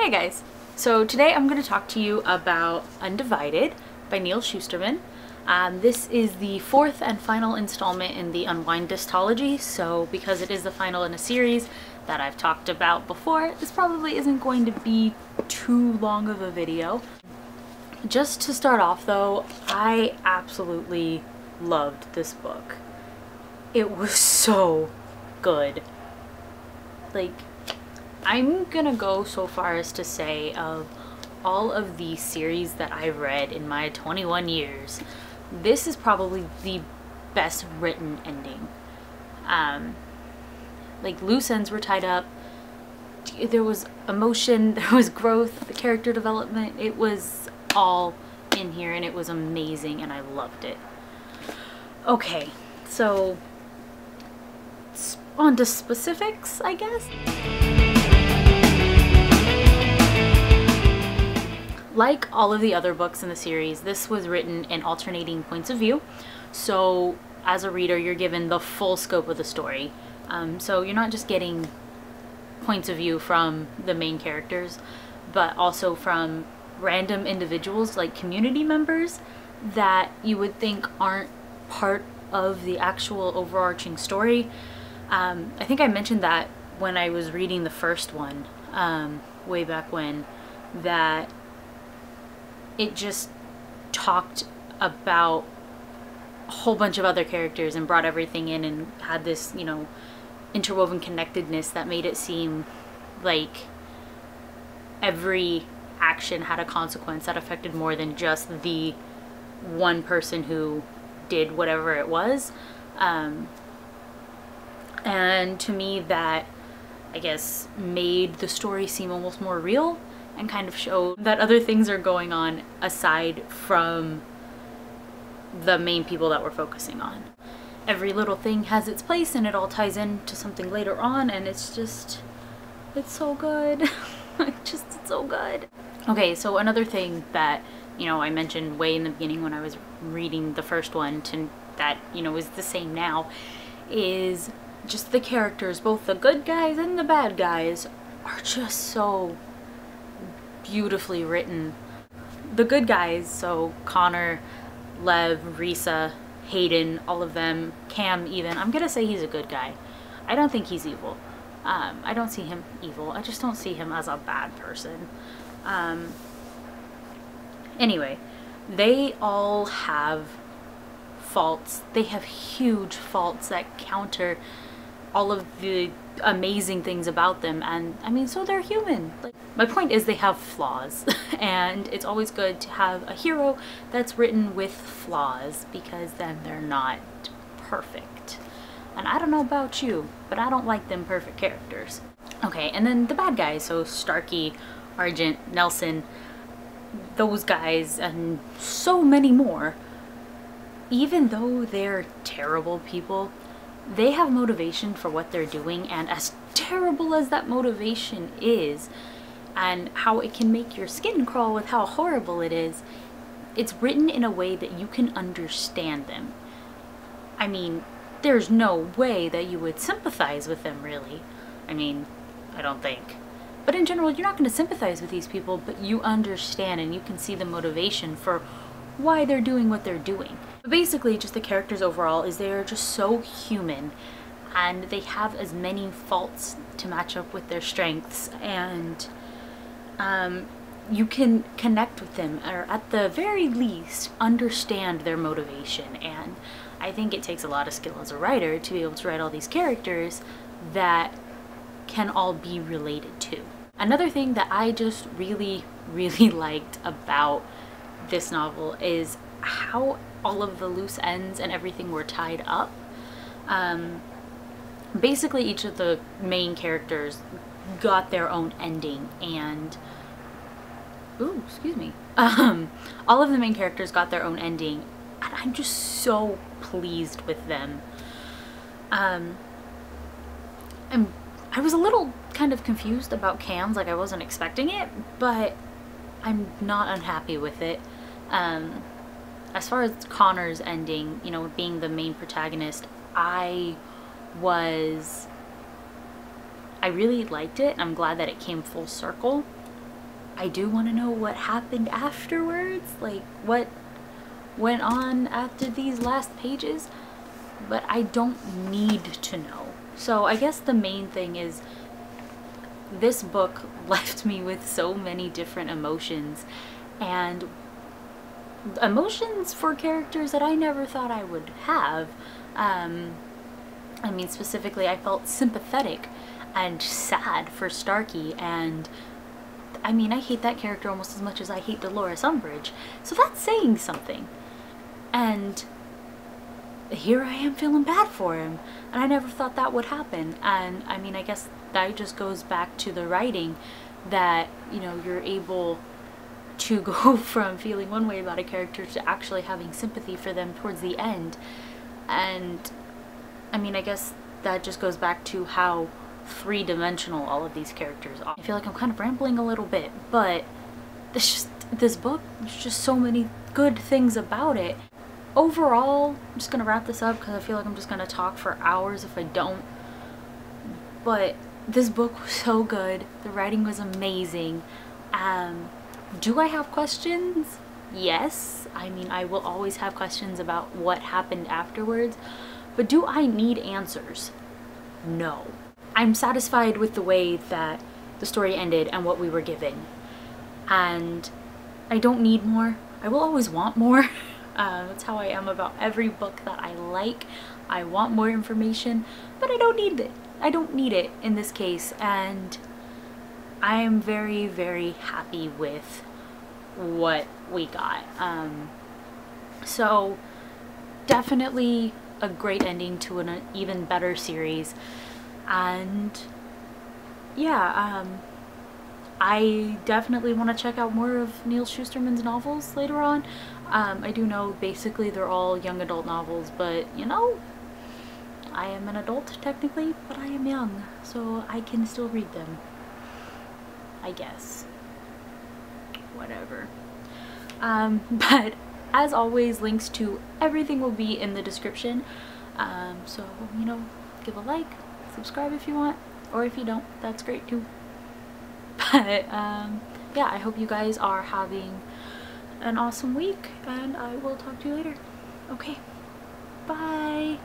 Hey guys! So today I'm going to talk to you about Undivided by Neal Shusterman. This is the fourth and final installment in the Unwind dystology, so because it is the final in a series that I've talked about before, this probably isn't going to be too long of a video. Just to start off though, I absolutely loved this book. It was so good. Like, I'm gonna go so far as to say of all of the series that I've read in my 21 years, this is probably the best written ending. Like, loose ends were tied up, there was emotion, there was growth, the character development, it was all in here and it was amazing and I loved it. Okay, so on to specifics, I guess. Like all of the other books in the series, this was written in alternating points of view. So as a reader, you're given the full scope of the story. So you're not just getting points of view from the main characters, but also from random individuals like community members that you would think aren't part of the actual overarching story. I think I mentioned that when I was reading the first one, way back when, that it just talked about a whole bunch of other characters and brought everything in and had this, you know, interwoven connectedness that made it seem like every action had a consequence that affected more than just the one person who did whatever it was. And to me, that, I guess, made the story seem almost more real and kind of show that other things are going on aside from the main people that we're focusing on. Every little thing has its place and it all ties into something later on, and it's so good. It's so good. Okay, so another thing that, you know, I mentioned way in the beginning when I was reading the first one to that, you know, is the same now, is just the characters, both the good guys and the bad guys, are just so beautifully written. The good guys, so Connor, Lev, Risa, Hayden, all of them, Cam even, I'm gonna say he's a good guy. I don't think he's evil. I don't see him evil. I just don't see him as a bad person. Anyway, they all have faults. They have huge faults that counter all of the amazing things about them, and I mean, so they're human. Like, my point is they have flaws and it's always good to have a hero that's written with flaws, because then they're not perfect. And I don't know about you, but I don't like them perfect characters. Okay, and then the bad guys, so Starkey, Argent, Nelson, those guys, and so many more, even though they're terrible people, they have motivation for what they're doing, and as terrible as that motivation is, and how it can make your skin crawl with how horrible it is, it's written in a way that you can understand them. I mean, there's no way that you would sympathize with them, really. I mean, I don't think. But in general, you're not going to sympathize with these people, but you understand and you can see the motivation for why they're doing what they're doing. But basically, just the characters overall is they're just so human, and they have as many faults to match up with their strengths, and you can connect with them, or at the very least understand their motivation. And I think it takes a lot of skill as a writer to be able to write all these characters that can all be related to. Another thing that I just really liked about this novel is how all of the loose ends and everything were tied up. Basically, each of the main characters got their own ending, and all of the main characters got their own ending, and I'm just so pleased with them. I was a little kind of confused about Cam's, like I wasn't expecting it, but I'm not unhappy with it. As far as Connor's ending, you know, being the main protagonist, I really liked it. I'm glad that it came full circle. I do want to know what happened afterwards, like what went on after these last pages, but I don't need to know. So I guess the main thing is this book left me with so many different emotions, and emotions for characters that I never thought I would have. I mean, specifically, I felt sympathetic and sad for Starkey, and I mean, I hate that character almost as much as I hate Dolores Umbridge, so that's saying something. And here I am feeling bad for him, and I never thought that would happen. And I mean, I guess that just goes back to the writing, that, you know, you're able to go from feeling one way about a character to actually having sympathy for them towards the end. And I mean, I guess that just goes back to how three-dimensional all of these characters are. I feel like I'm kind of rambling a little bit, but this book, there's just so many good things about it. Overall, I'm just gonna wrap this up because I feel like I'm just gonna talk for hours if I don't. But this book was so good. The writing was amazing. Do I have questions? Yes. I mean, I will always have questions about what happened afterwards. But do I need answers? No. I'm satisfied with the way that the story ended and what we were given. And I don't need more. I will always want more. That's how I am about every book that I like. I want more information, but I don't need it. I don't need it in this case, and I am very, very happy with what we got. So definitely a great ending to an even better series, and yeah, I definitely want to check out more of Neal Shusterman's novels later on. I do know basically they're all young adult novels, but you know, I am an adult technically, but I am young, so I can still read them, I guess. Whatever. But as always, links to everything will be in the description. So, you know, give a like, subscribe if you want, or if you don't, that's great too. But yeah, I hope you guys are having an awesome week, and I will talk to you later. Okay, bye.